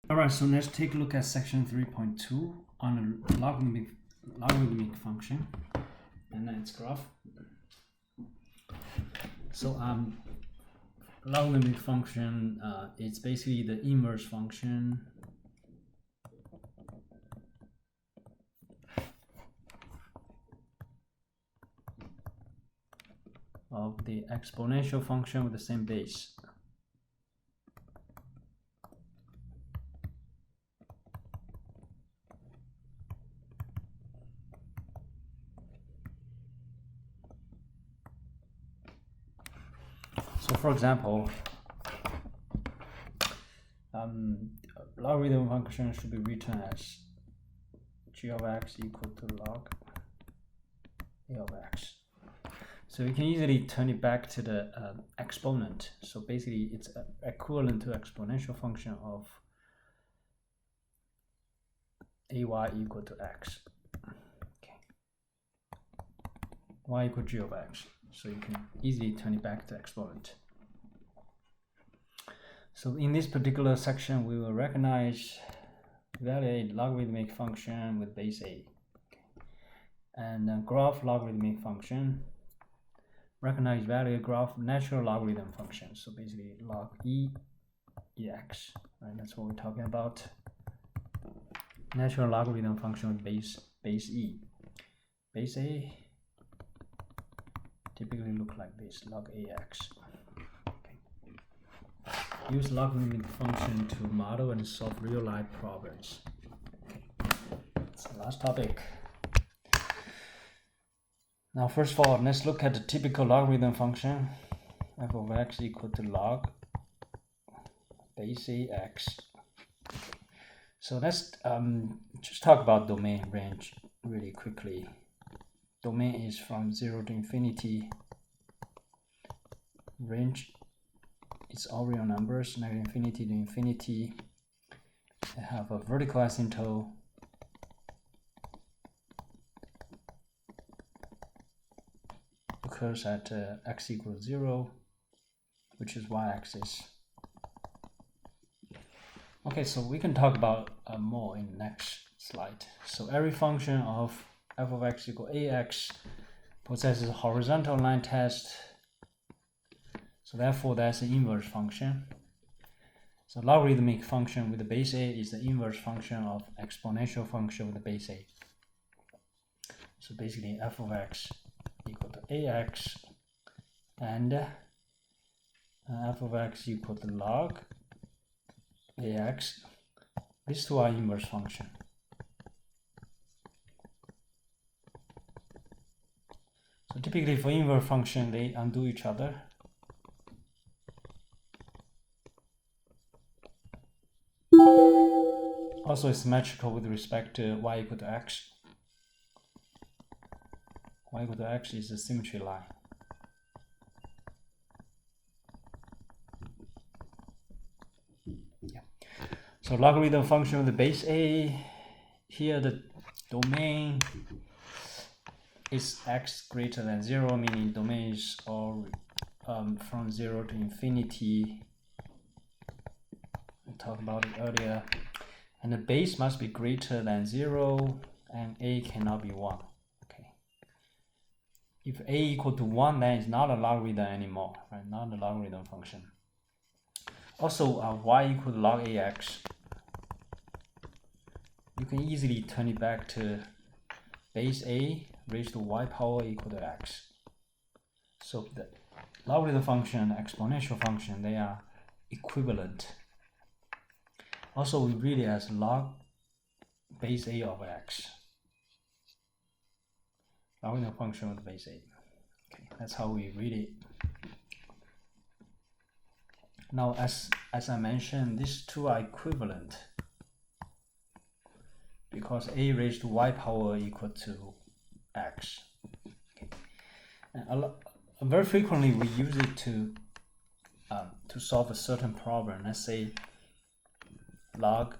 All right, so let's take a look at section 3.2 on a logarithmic function and its graph. So logarithmic function it's basically the inverse function of the exponential function with the same base. So for example, logarithm function should be written as g of x equal to log a of x. So you can easily turn it back to the exponent. So basically it's equivalent to exponential function of ay equal to x. Okay. Y equal g of x. So you can easily turn it back to exponent. So in this particular section, we will recognize evaluate logarithmic function with base a. Okay. And graph logarithmic function. Recognize value graph natural logarithm function. So basically log ex, right? That's what we're talking about. Natural logarithm function with base e. Base a typically look like this, log ax. Okay. Use logarithmic function to model and solve real life problems. Okay. That's the last topic. Now, first of all, let's look at the typical logarithm function. F of x equal to log base a x. So let's just talk about domain range really quickly. Domain is from 0 to infinity. Range is all real numbers, negative infinity to infinity. They have a vertical asymptote. Occurs at x equals 0, which is y-axis. Okay, so we can talk about more in the next slide. So every function of f of x equal ax possesses a horizontal line test. So therefore, that's the inverse function. So logarithmic function with the base a is the inverse function of exponential function with the base a. So basically, f of x equal to ax and f of x equal to log ax. These two are inverse function. So typically for inverse function, they undo each other. Also, it's symmetrical with respect to y equal to x. Y equal to x is a symmetry line. Yeah. So logarithm function with the base a. Here the domain is x greater than 0, meaning domain is all from 0 to infinity. We talked about it earlier. And the base must be greater than 0, and a cannot be 1. Okay. If a equal to 1, then it's not a logarithm anymore, right? Not a logarithm function. Also, y equal to log ax. You can easily turn it back to base a raised to y power equal to x. So the logarithm function and exponential function, they are equivalent. Also, we read it as log base a of x. Logarithm function with base a. Okay, that's how we read it. Now, as I mentioned, these two are equivalent because a raised to y power equal to x. Okay. And very frequently we use it to solve a certain problem. Let's say log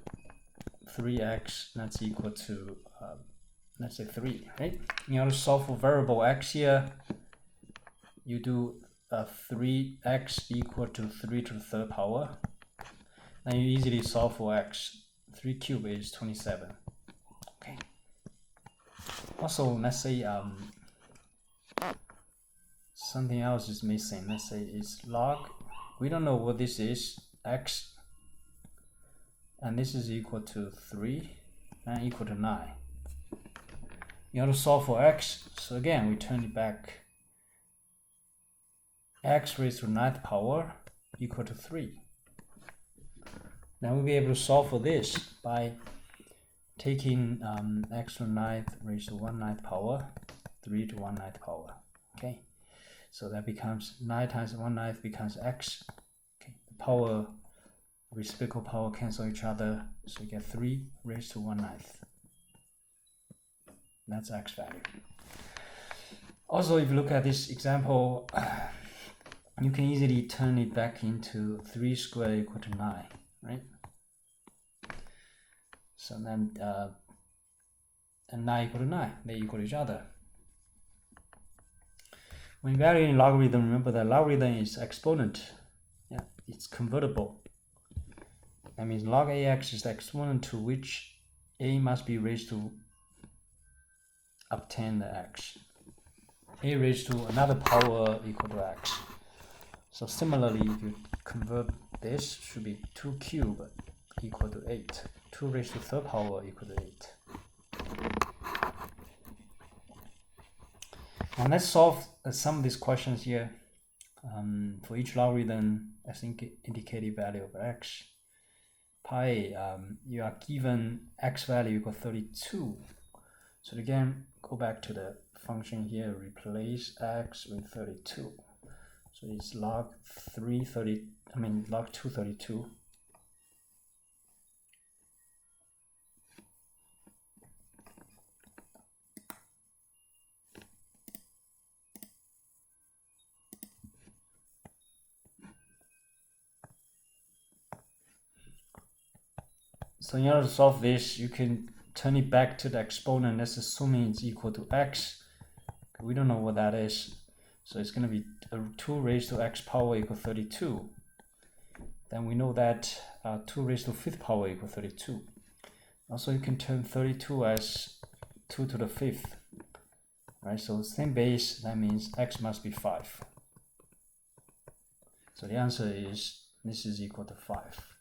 3x, that's equal to let's say 3, right? In order to solve for variable x here, you do 3x equal to 3 to the third power. then you easily solve for x. 3 cubed is 27. Okay. Also, let's say something else is missing. Let's say it's log. We don't know what this is. X. And this is equal to 3 and equal to 9. You have to solve for x. So again, we turn it back. X raised to 9th power equal to 3. Now we'll be able to solve for this by taking x to the 9th raised to 1/9 power, 3 to 1/9 power. Okay, so that becomes 9 times 1/9 becomes x. Okay, the power, reciprocal power cancel each other, so you get 3 raised to 1/9. That's x value. Also, if you look at this example, you can easily turn it back into 3 squared equal to 9, right? So then, and 9 equal to 9, they equal each other. When evaluating logarithm, remember that logarithm is exponent. Yeah, it's convertible. That means log ax is the exponent to which a must be raised to obtain the x. A raised to another power equal to x. So similarly, if you convert this, should be 2 cubed equal to 8. 2 raised to 3rd power equal to 8. Now let's solve some of these questions here. For each logarithm, I think indicative value of x. Pi, you are given x value equal 32. So again, go back to the function here, replace x with 32. So it's log 232. So in order to solve this, you can turn it back to the exponent. Let's assume it's equal to x. We don't know what that is. So it's going to be 2 raised to x power equal 32. Then we know that 2 raised to 5th power equal 32. Also, you can turn 32 as 2 to the 5th. Right, so same base, that means x must be 5. So the answer is this is equal to 5.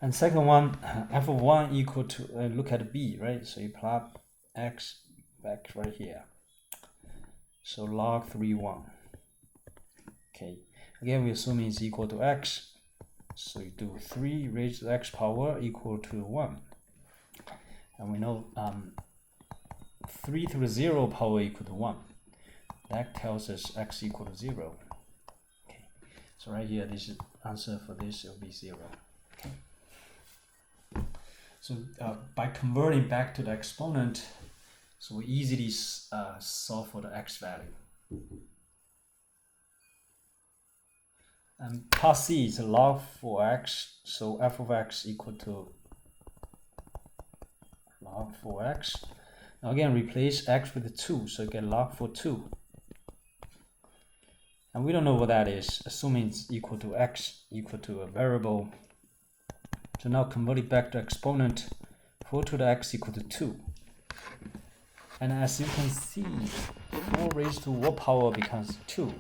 And second one, f of 1 equal to, look at b, right? So you plot x back right here. So log 3(1). Okay, again, we assume it's equal to x. So you do 3 raised to x power equal to 1. And we know 3 to the 0 power equal to 1. That tells us x equal to 0. Okay, so right here, this is answer for this will be 0. Okay. So by converting back to the exponent, so we easily solve for the x value. And part C is log 4x, so f of x equal to log 4x. Now again, replace x with 2, so you get log 2. And we don't know what that is, assuming it's equal to x, equal to a variable. So now convert it back to exponent, 4 to the x equal to 2. And as you can see, 4 raised to what power becomes 2.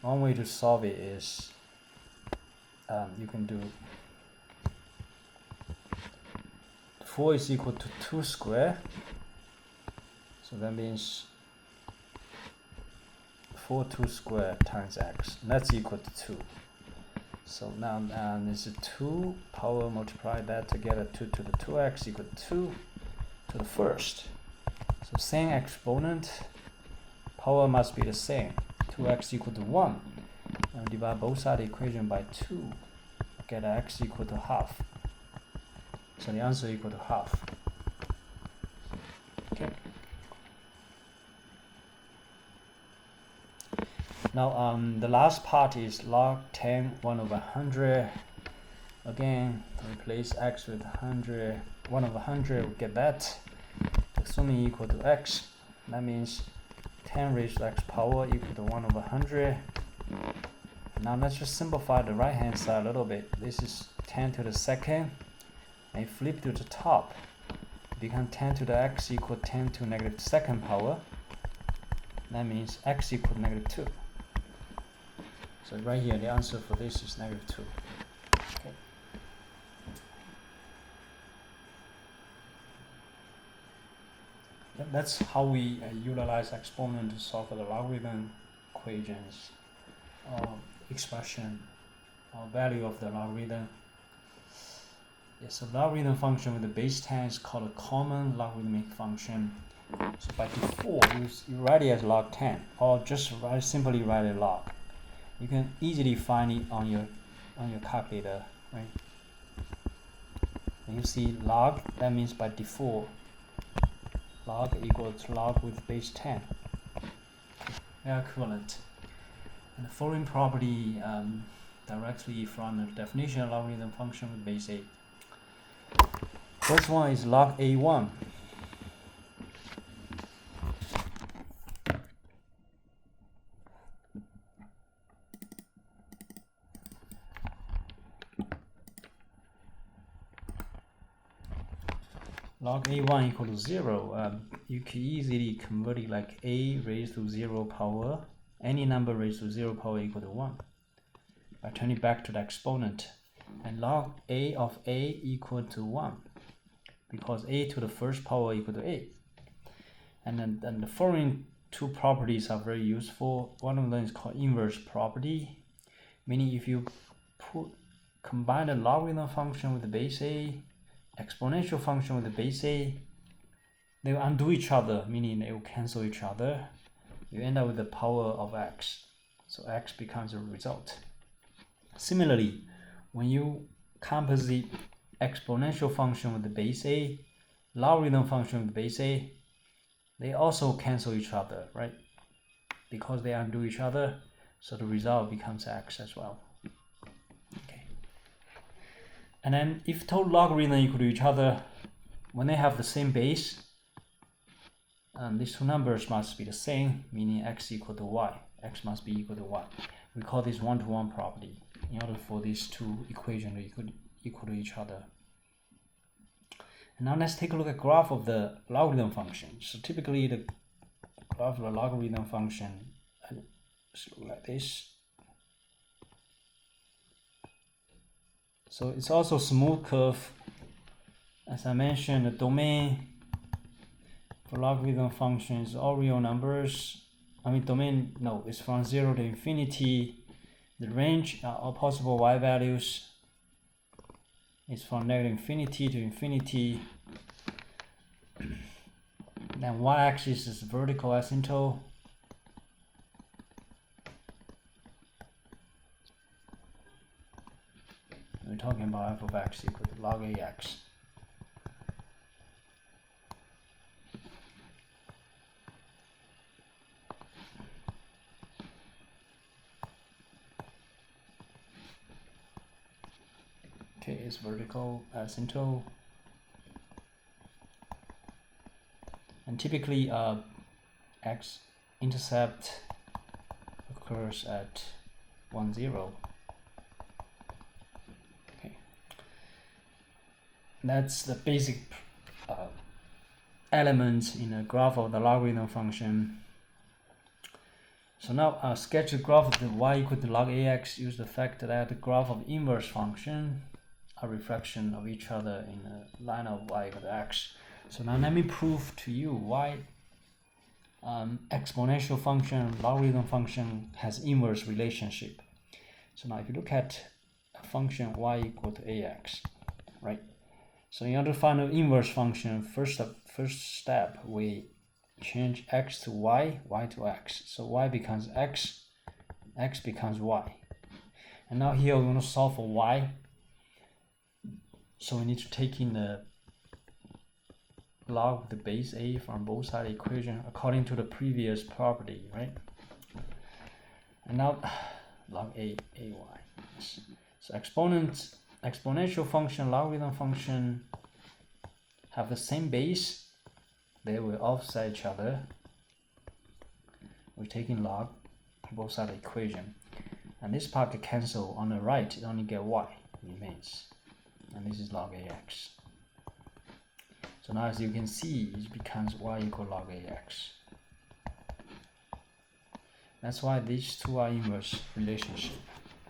One way to solve it is you can do 4 is equal to 2 squared. So that means 4 2 squared times x. And that's equal to 2. So now this is 2 power, multiply that together, 2 to the 2x equal to 2 to the first. So same exponent, power must be the same. 2x equal to 1. And divide both sides of the equation by 2. Get x equal to half. So the answer equal to half. Okay. Now the last part is log 10 1 over 100. Again, replace x with 100. 1 over 100, we get that. Assuming equal to x, that means 10 raised to x power equal to 1 over 100. Now let's just simplify the right hand side a little bit. This is 10 to the second, and flip to the top, it becomes 10 to the x equal 10 to negative second power. That means x equal to negative 2. So right here, the answer for this is negative 2. Okay. That's how we utilize exponent to solve the logarithm equations, expression, value of the logarithm. Yes, so logarithm function with the base 10 is called a common logarithmic function. So by default, you write it as log 10, or just simply write it log. You can easily find it on your calculator, right? When you see log, that means by default log equals to log with base 10. They are equivalent. And the following property directly from the definition of logarithm function with base 8. First one is log A1. Log A1 equal to 0. You can easily convert it like A raised to 0 power, any number raised to 0 power equal to 1. By turning back to the exponent. And log A of A equal to 1, because A to the first power equal to A. And then the following two properties are very useful. One of them is called inverse property, meaning if you combine the logarithm function with the base A, exponential function with the base A, they will undo each other, meaning they will cancel each other. You end up with the power of x, so x becomes a result. Similarly, when you composite exponential function with the base A, logarithm function with the base A, they also cancel each other, right? Because they undo each other, so the result becomes x as well. Okay. And then if total logarithm equal to each other, when they have the same base, these two numbers must be the same, meaning x equal to y. X must be equal to y. We call this one-to-one property in order for these two equations to equal to each other. And now let's take a look at graph of the logarithm function. So typically the graph of the logarithm function looks like this. So it's also smooth curve. As I mentioned, the domain for logarithm function is all real numbers. Domain, no, it's from 0 to infinity. The range of possible y values is from negative infinity to infinity. Then y-axis is vertical asymptote. We're talking about f of x equal to log ax. Okay, it's vertical asymptote. And typically x-intercept occurs at 1, 0. Okay. That's the basic element in a graph of the logarithm function. So now sketch the graph of the y equal to log ax. Use the fact that the graph of inverse function are reflection of each other in a line of y equal to x. So now let me prove to you why exponential function, logarithm function has inverse relationship. So now if you look at a function y equal to ax, right? So in order to find an inverse function, first step we change x to y, y to x. So y becomes x, x becomes y. And now here we want to solve for y. So we need to take in the log of the base a from both sides of the equation according to the previous property, right? And now log ay. So exponential function, logarithm function have the same base. They will offset each other. we're taking log both sides of the equation, and this part can cancel. On the right, it only get y remains, and this is log ax. So now, as you can see, it becomes y equal log ax. That's why these two are inverse relationship.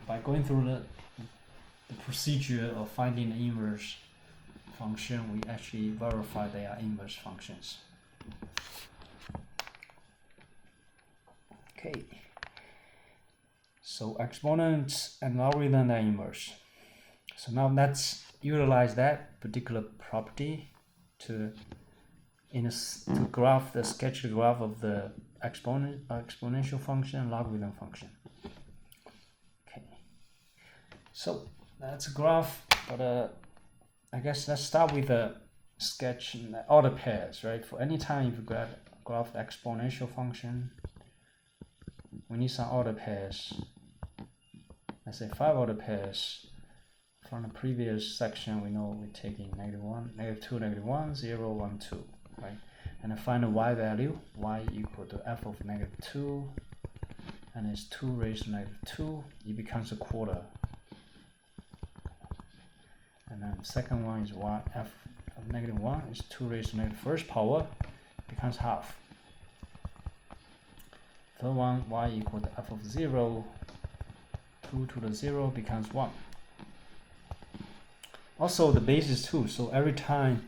By going through the procedure of finding the inverse function, we actually verify they are inverse functions. Okay. So exponents and logarithm are inverse. So now let's utilize that particular property to sketch the graph of the exponential function and logarithm function. Okay. So that's a graph, but I guess let's start with a sketch in the order pairs, right? For any time you graph the exponential function, we need some order pairs. Let's say 5 order pairs. From the previous section, we know we're taking -1, -2, -1, 0, 1, 2, right? And then find the y value, y equal to f of -2, and it's 2 raised to -2, it becomes a quarter. And then the second one is y f of -1 is 2 raised to first power, becomes half. Third one, y equal to f of 0, 2 to the 0 becomes 1. Also, the base is 2, so every time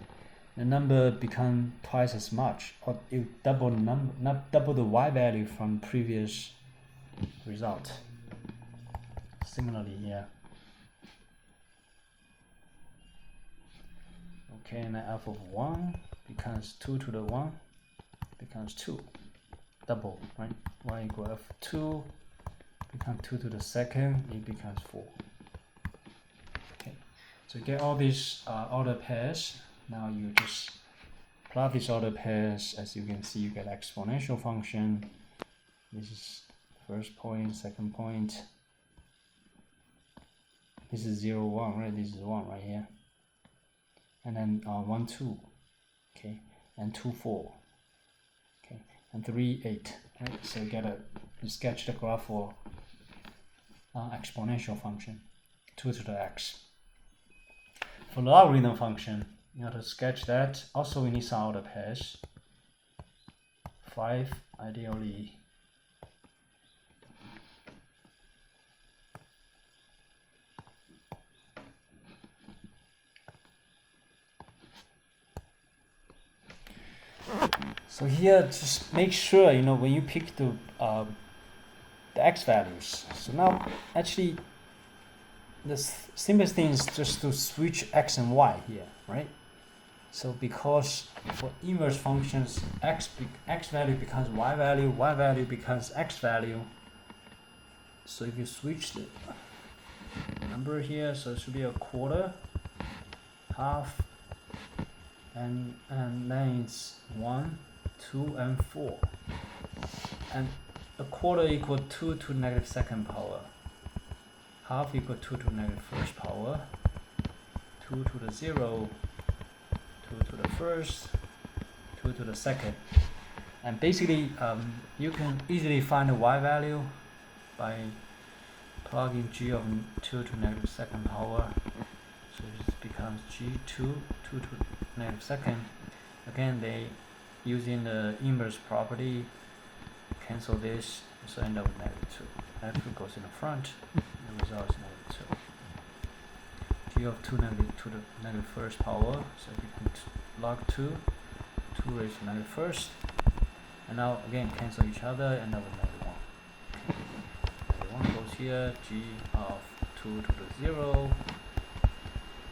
the number becomes twice as much, or you double the number, not double the y value from previous result. Similarly here. Okay, and then f of 1 becomes 2 to the 1 becomes 2. Double, right? Y equal f of 2 becomes 2 to the second, it becomes 4. Okay, so you get all these order pairs. Now you just plot these order pairs. As you can see, you get exponential function. This is first point, second point. This is 0, 1, right? This is 1 right here. And then 1, 2, okay, and 2, 4, okay, and 3, 8, right? So you sketch the graph for exponential function, 2 to the x. For logarithm function, you have to sketch that. Also, we need some order pairs. 5, ideally. So here, just make sure, when you pick the x values. So now, actually, the simplest thing is just to switch x and y here, right? So because for inverse functions, x value becomes y value becomes x value. So if you switch the number here, so it should be a quarter, half, and then it's 1, 2, and 4. And a quarter equal 2 to the negative second power. Half equal 2 to the negative first power. 2 to the 0. 2 to the first. 2 to the second. And basically, you can easily find the y value by plugging g of 2 to the negative second power. So it becomes g2, 2 to the negative second. Again, they using the inverse property, cancel this, so end up with -2. -2 goes in the front, and the result is -2. G of 2 to the negative first power, so it becomes log 2, 2 raised to negative first, and now again cancel each other, end up with -1. Okay. -1 goes here, g of 2 to the 0,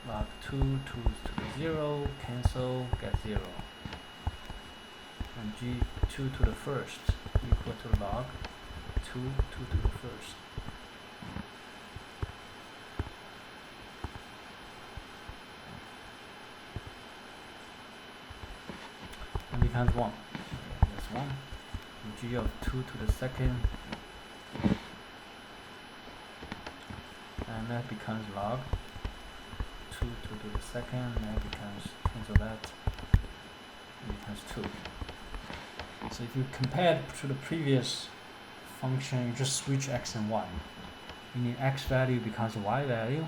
log 2, 2 to the 0, cancel, get 0. And g2 to the first equal to log 2, 2 to the first. And becomes 1. Okay, that's 1. And g of 2 to the second. And that becomes log 2 to the second. And that becomes, cancel that. It becomes 2. So if you compare to the previous function, you just switch x and y. Meaning x value becomes y value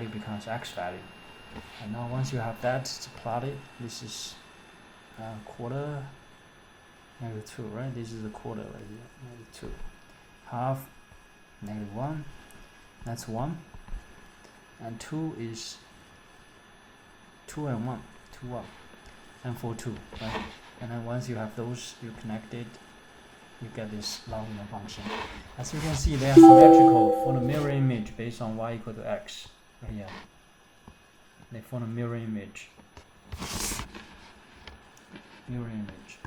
becomes x value. And now once you have that, to plot it, this is quarter, -2, right? This is a quarter right here, -2. Half, -1, that's 1. And 2 is 2 and 1, 2, 1. And 4, 2, right? And then once you have those, you connect it, you get this logarithm function. As you can see, they are symmetrical for the mirror image based on y equal to x. Right here. They form a mirror image. Mirror image.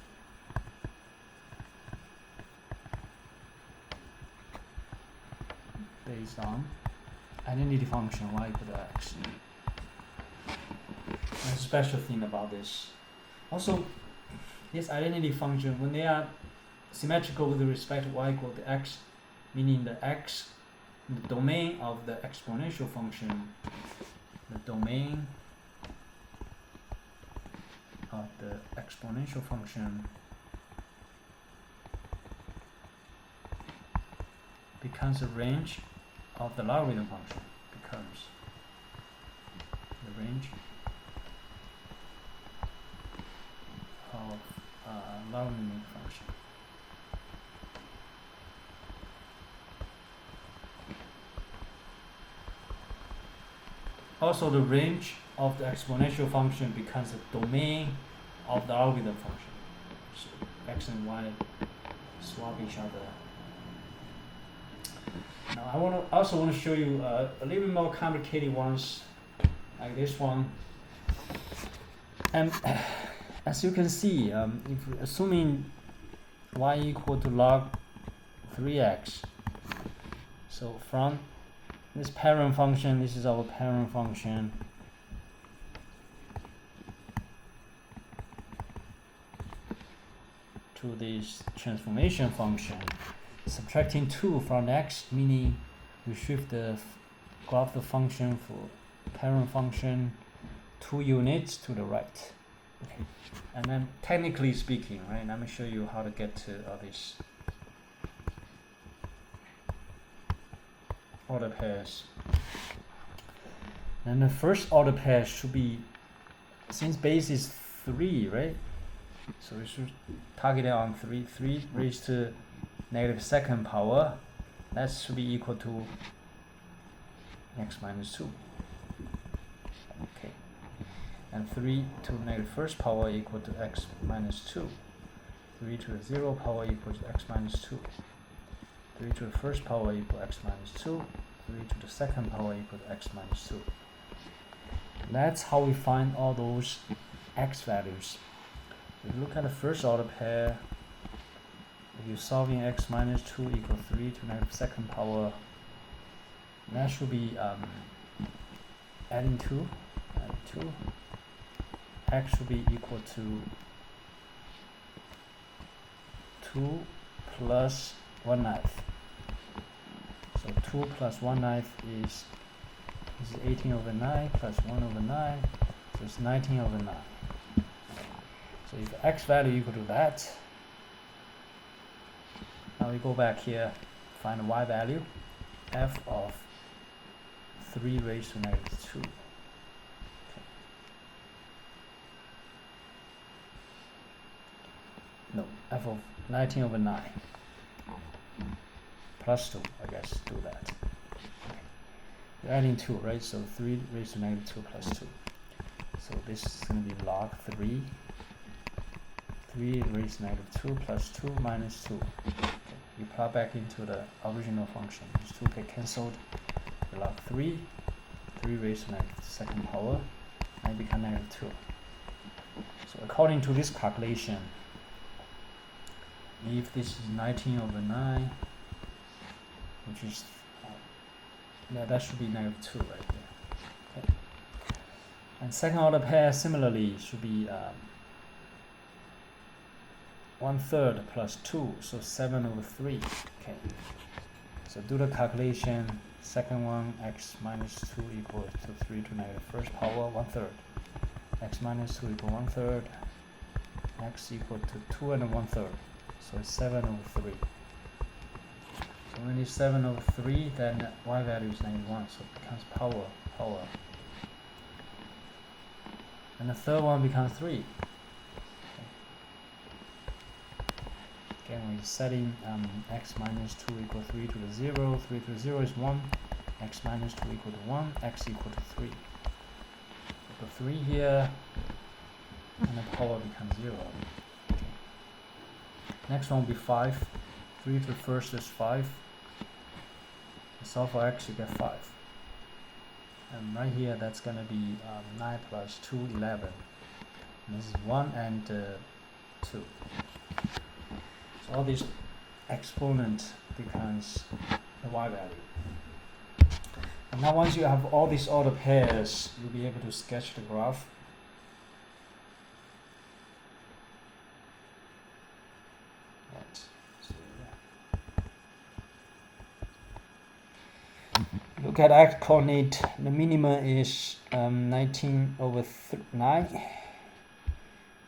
Based on identity function y equal to x. There's a special thing about this. Also, this identity function, when they are symmetrical with respect to y equal to x, meaning the domain of the exponential function, the domain of the exponential function becomes a range of the logarithm function, becomes the range of logarithmic function. Also, the range of the exponential function becomes the domain of the logarithm function. So x and y swap each other. Now, I also want to show you a little bit more complicated ones, like this one. And as you can see, if assuming y equal to log 3x, so from this parent function, this is our parent function, to this transformation function, subtracting 2 from x, meaning we shift the graph the function for parent function 2 units to the right. Okay. And then technically speaking, right, let me show you how to get to this order pairs. And the first order pair should be, since base is 3, right? So we should target it on 3 raised to -2nd power. That should be equal to x minus 2. Okay. And 3 to -1st power equal to x minus 2. 3 to the 0 power equals x minus 2. 3 to the 1st power equal x minus 2. 3 to the 2nd power equal to x minus 2. That's how we find all those x values. If you look at the first order pair, if you're solving x minus 2 equals 3 to -2nd power, that should be adding 2, x should be equal to 2 plus 1/9. So 2 plus 1/9 is 18/9 plus 1/9, so it's 19/9. So if x value equal to that, now we go back here, find the y value, f of 3 raised to -2. Okay. No, f of 19/9 plus 2, I guess, do that. Okay. We're adding 2, right? So 3 raised to -2 plus 2. So this is going to be log 3. 3 raised to -2 plus 2 minus 2. Okay. You plug back into the original function. These 2 get cancelled. You log 3 raised to -2nd power, and it becomes -2. So according to this calculation, if this is 19/9, which is that should be -2 right there. Okay. And second order pair similarly should be 1/3 plus 2, so 7/3. Okay. So do the calculation. Second one, x minus 2 equals to 3 to -1st power 1/3. X minus 2 equals 1/3. X equal to 2 and 1/3. So it's 7/3. So when it's 7 over 3, then y value is -1, so it becomes power. And the third one becomes 3. Again, we're setting x minus 2 equal 3 to the 0, 3 to the 0 is 1, x minus 2 equal to 1, x equal to 3. Put 3 here, and the power becomes 0. Okay. Next one will be 5. 3 to the first is 5. Solve for x, you get 5. And right here, that's going to be 9 plus 2, 11. And this is 1 and 2. So all these exponent becomes the y value. And now once you have all these order pairs, you'll be able to sketch the graph. Right. So, yeah. Look at x coordinate. The minimum is 19 over 9.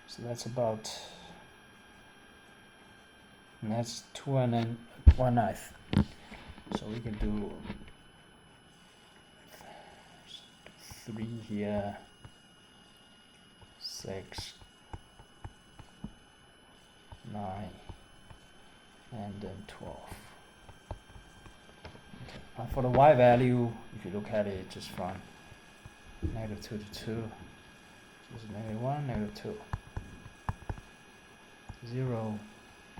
So that's about, and that's 2 and then 1/9. So we can do 3 here, 6, 9, and then 12. Okay. And for the y value, if you look at it just from -2 to 2, this is -1, -2, 0,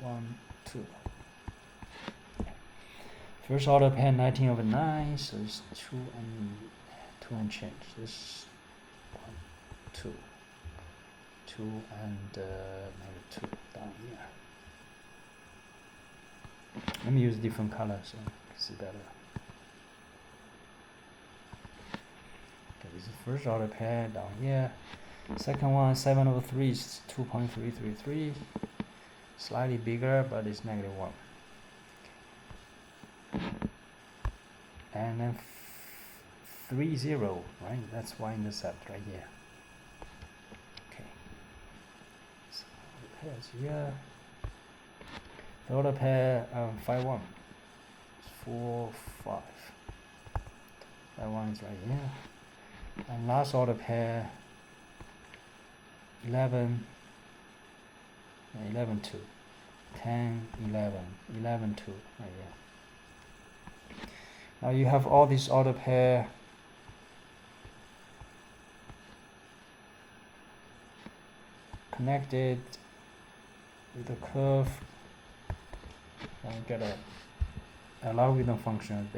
1, 2. First order pair 19 over 9, so it's 2 and change. This is 1, 2, 2 and -2 down here. Let me use different colors so you can see better. Okay, this is the first order pair down here. Second one, 7 over 3 is 2.333. Slightly bigger, but it's -1. And then 3, 0, right? That's y-intercept right here. Okay. So the pairs here. The other pair, 5, 1. 4, 5. 5, 1 is right here. And last order pair, 11, 11, 2. 10, 11, 11, 2 right here. Now you have all these order pair connected with a curve, and you get a logarithm function with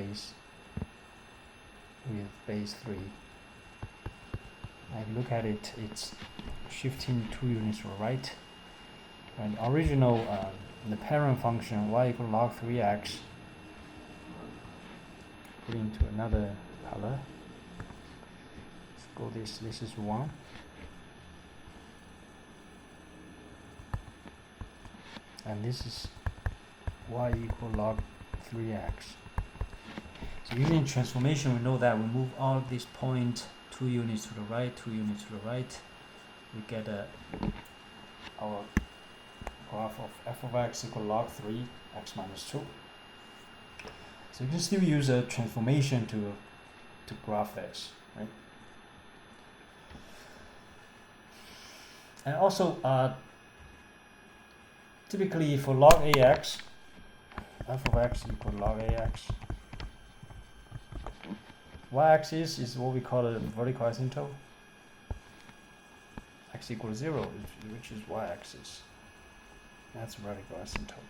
base 3. If you look at it, it's shifting 2 units to the right. And original, the parent function y equal log 3x, put into another color. Let's go this is 1. And this is y equal log 3x. So using transformation, we know that we move all these points 2 units to the right, 2 units to the right. We get our graph of f of x equal log 3 x minus 2. So you can still use a transformation to graph this, right? And also, typically for log ax, f of x equal log ax. Y-axis is what we call a vertical asymptote. X equals 0, which is y-axis. That's vertical asymptote.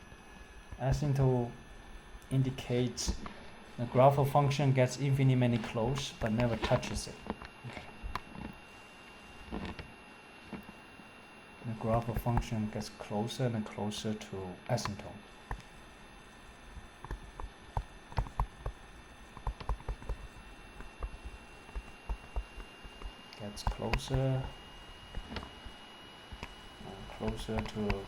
Asymptote indicates the graph of function gets infinitely close but never touches it. Okay. The graph of function gets closer and closer to asymptote. Gets closer and closer to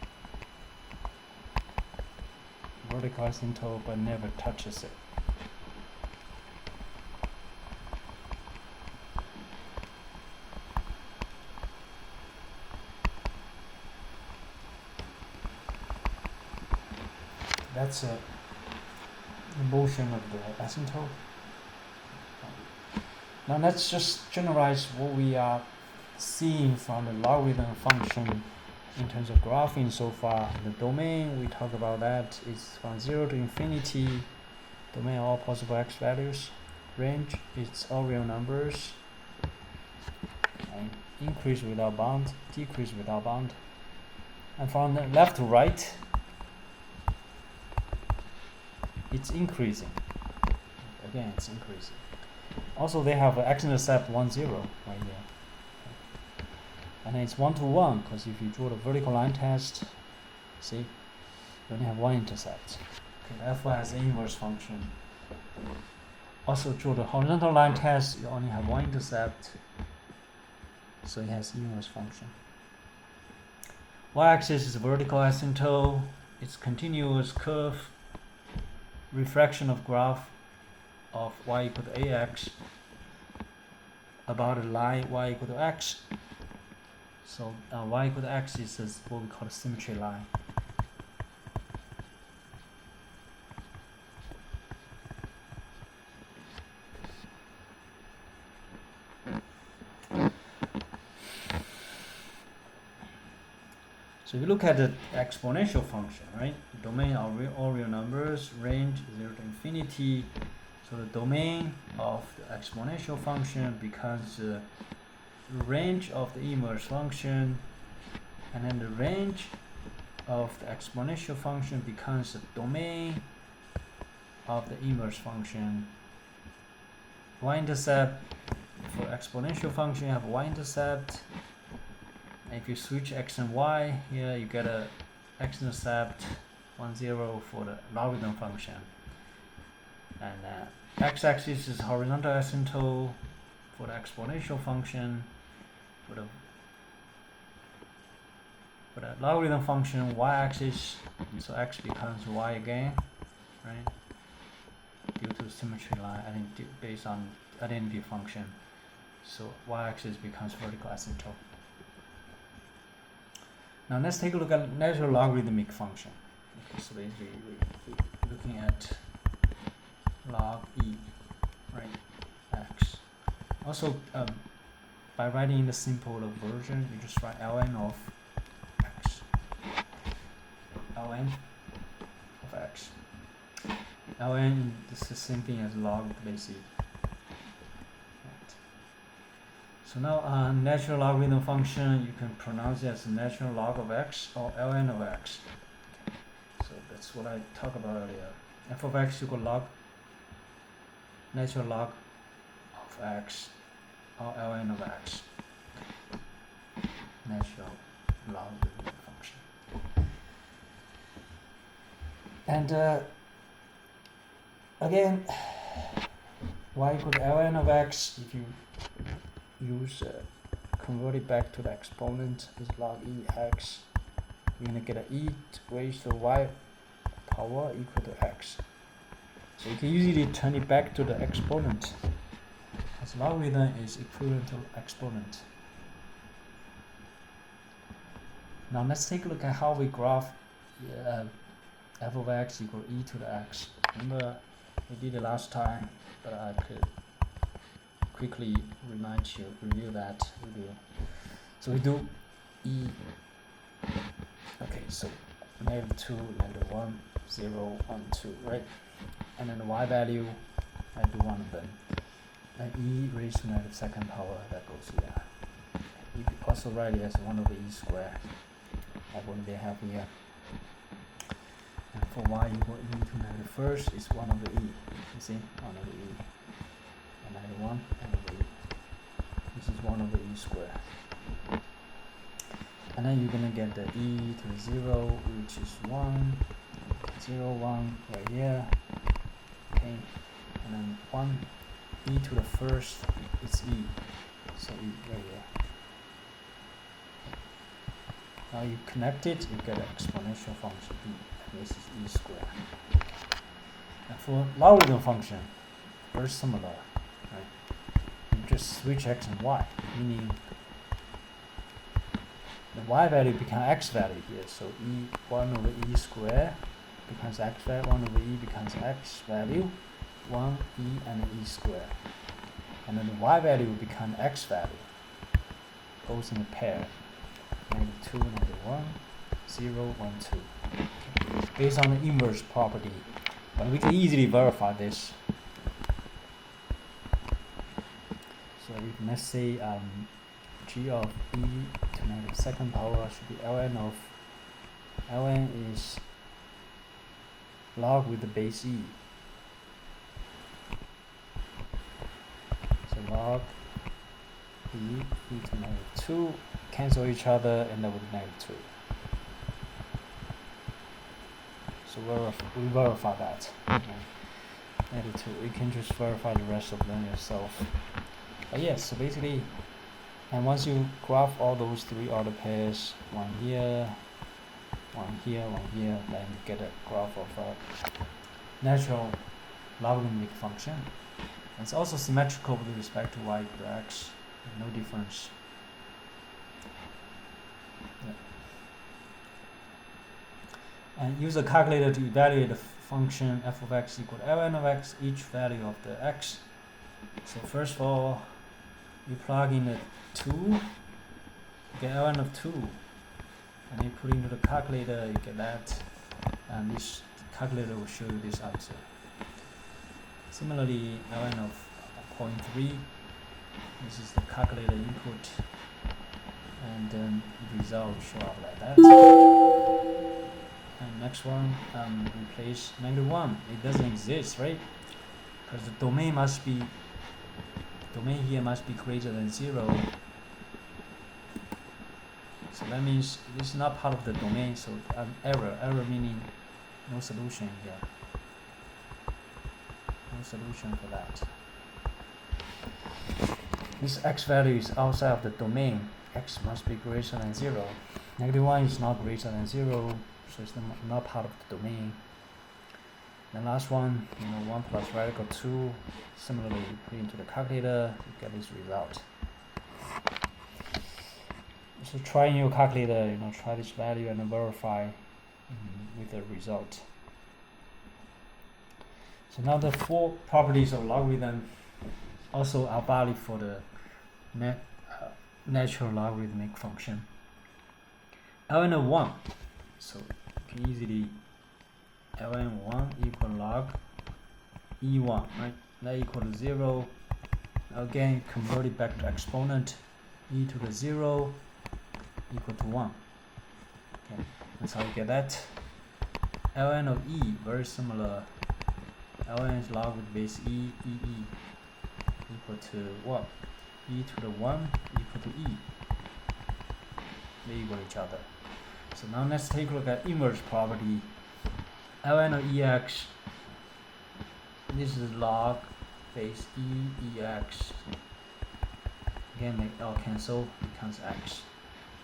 vertical asymptote but never touches it. the motion of the asymptote. Now let's just generalize what we are seeing from the logarithm function in terms of graphing so far. The domain, we talked about that, is from 0 to infinity. Domain all possible x values. Range, it's all real numbers. And increase without bound, decrease without bound. And from the left to right, it's increasing. Again, it's increasing. Also, they have an x-intercept 1, 0 right here. And then it's 1 to 1, because if you draw the vertical line test, see, you only have one intercept. Okay, the F1 has an inverse function. Also, draw the horizontal line test, you only have one intercept, so it has inverse function. Y-axis is vertical asymptote, it's continuous curve, refraction of graph of y equal to ax about a line y equal to x. So y equal to x is what we call a symmetry line. So if you look at the exponential function, right? The domain are all real numbers, range 0 to infinity. So the domain of the exponential function becomes the range of the inverse function, and then the range of the exponential function becomes the domain of the inverse function. Y-intercept, for exponential function you have y-intercept. If you switch x and y, here you get a x-intercept 1, 0 for the logarithm function. And x-axis is horizontal asymptote for the exponential function. For the logarithm function, y-axis, so x becomes y again, right? Due to symmetry line, based on identity function. So y-axis becomes vertical asymptote. Now let's take a look at natural logarithmic function. Okay, so basically we're looking at log e, right, x. Also, by writing in the simpler version, you just write ln of x. ln of x. ln is the same thing as log base e. So now natural logarithm function, you can pronounce it as natural log of x or ln of x. So that's what I talked about earlier. F of x equal log, natural log of x or ln of x. Natural logarithm function. And again, y equal to ln of x, if you use convert it back to the exponent is log e x, you're gonna get an e raised to y power equal to x. So you can easily turn it back to the exponent, as logarithm is equivalent to exponent. Now let's take a look at how we graph f of x equal e to the x. Remember we did it last time, but I could quickly review that video. So we do e, okay, so -2, -1, 0, 1, 2, right? And then the y value, I do one of them. And e raised to -2nd power, that goes here. You could also write it as 1 over e squared, like what they have here. And for y equal e to -1st, it's 1 over e. You see, 1 over e. And 1 over e. This is 1 over e squared. And then you're gonna get the e to the 0, which is 1, 0, 1 right here. Okay, and then 1 e to the first, it's e, so e right here. Now you connect it, you get an exponential function e, and this is e squared. And for logarithm function, very similar, right? You just switch x and y, meaning the y value becomes x value here, so e 1 over e squared becomes x value, 1 over e becomes x value, 1 e and e squared. And then the y value will become x value. Goes in a pair. -2, -1, 0, 1, 2. Okay. Based on the inverse property. But we can easily verify this. So let's say g of e to the second power should be ln of ln is log with the base e. So log e to -2 cancel each other and then with -2. So we verify that. -2. You can just verify the rest of them yourself. But yes, so basically, and once you graph all those three order pairs, one here, one here, one here, then you get a graph of a natural logarithmic function. It's also symmetrical with respect to y equal to x, no difference. Yeah. And use a calculator to evaluate the function f of x equal to ln of x, each value of the x. So first of all, you plug in the 2, you get ln of 2, and you put into the calculator, you get that, and this calculator will show you this answer. Similarly, ln of 0.3, this is the calculator input, and then the result will show up like that. And next one, replace -1. It doesn't exist, right? Because the domain here must be greater than 0. So that means this is not part of the domain, so error meaning no solution here. No solution for that. This x value is outside of the domain. X must be greater than 0. -1 is not greater than 0, so it's not part of the domain. The last one, 1 plus radical 2. Similarly, you put into the calculator, you get this result. So try in your calculator, try this value and verify with the result. So now the 4 properties of logarithm also are valid for the natural logarithmic function. ln of 1. So you can easily ln 1 equal log e1, right? That equal to 0. Again, convert it back to exponent. E to the 0 equal to 1. Okay, that's how you get that. ln of e, very similar. ln is log with base e, equal to what? E to the 1 equal to e. They equal each other. So now let's take a look at inverse property. ln of ex, this is log base ex. Again, make L cancel, becomes x.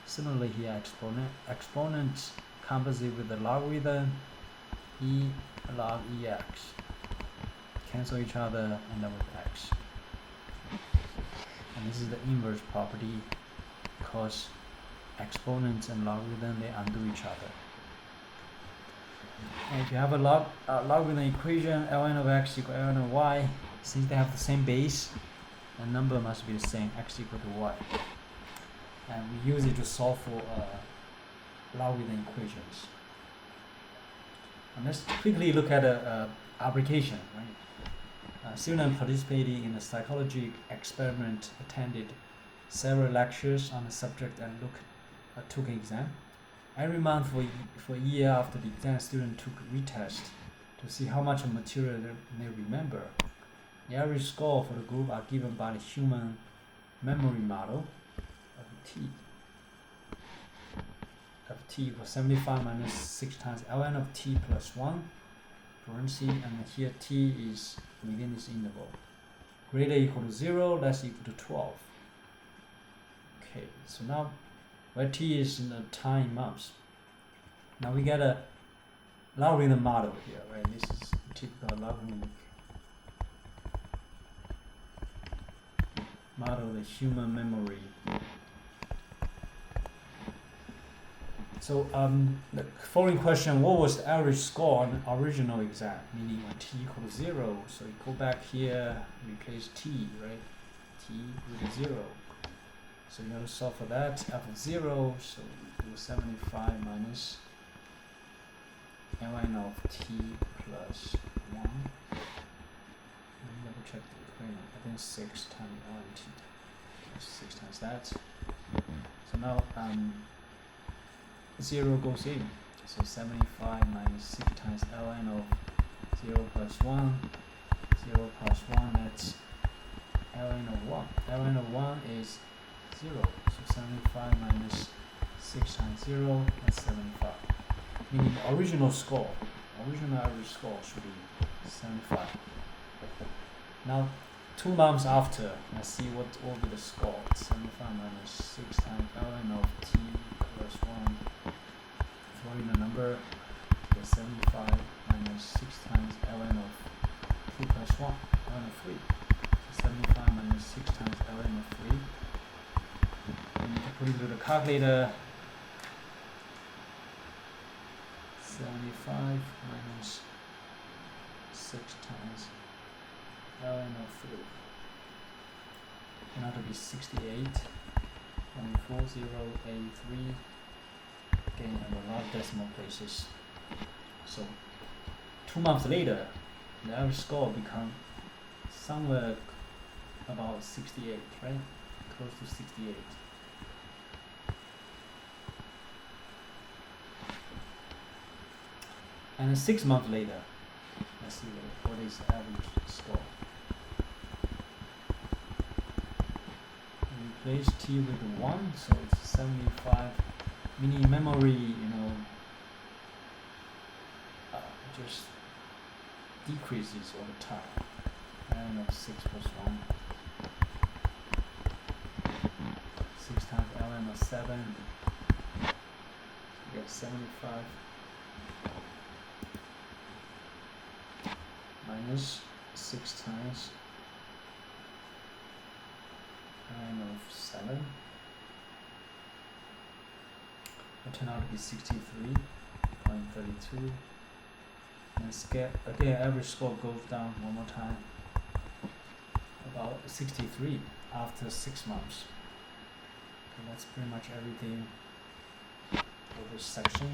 Similarly here, exponents compensate with the logarithm e log ex. Cancel each other and then with x. And this is the inverse property because exponents and logarithm, they undo each other. And if you have a logarithm equation, ln of x equal ln of y, since they have the same base, the number must be the same, x equal to y. And we use it to solve for logarithm equations. And let's quickly look at the application. Right? Students participating in a psychology experiment attended several lectures on the subject and took an exam. Every month for a year after the exam, students took a retest to see how much of material they remember. The average score for the group are given by the human memory model of t. Of t equals 75 minus 6 times ln of t plus 1, parentheses, and here t is within this interval. Greater equal to 0, less equal to 12. Okay, so now where t is in the time months. Now we get a logarithm model here, right? This is typical logarithmic model, the human memory. So the following question, what was the average score on the original exam? Meaning when t equals 0, so you go back here, replace t, right? T with 0. So you have to solve for that, f of 0, so do 75 minus ln of t plus 1. Let me double check the equation. I think 6 times ln t. 6 times that. So now 0 goes in. So 75 minus 6 times ln of 0 plus 1. 0 plus 1, that's ln of 1. ln of 1 is 0. So 75 minus 6 times 0, that's 75. Meaning the original average score should be 75. Now, 2 months after, let's see what will be the score. 75 minus 6 times ln of t plus 1. Throw in the number, get 75 minus 6 times ln of 2 plus 1, ln of 3. So 75 minus 6 times ln of 3. And you can put it into the calculator. 75 minus 6 times ln of 3. And that will be 68.4083. Again, and a lot of decimal places. So 2 months later, the average score become somewhere about 68, right? Close to 68. And 6 months later, let's see what is the average score. Replace t with 1, so it's 75. Meaning memory, just decreases over time. ln of 6 plus 1. 6 times ln of 7. You get 75. Minus 6 times ln of 7. Will turn out to be 63.32. And again, average score goes down one more time, about 63 after 6 months. Okay, that's pretty much everything for this section.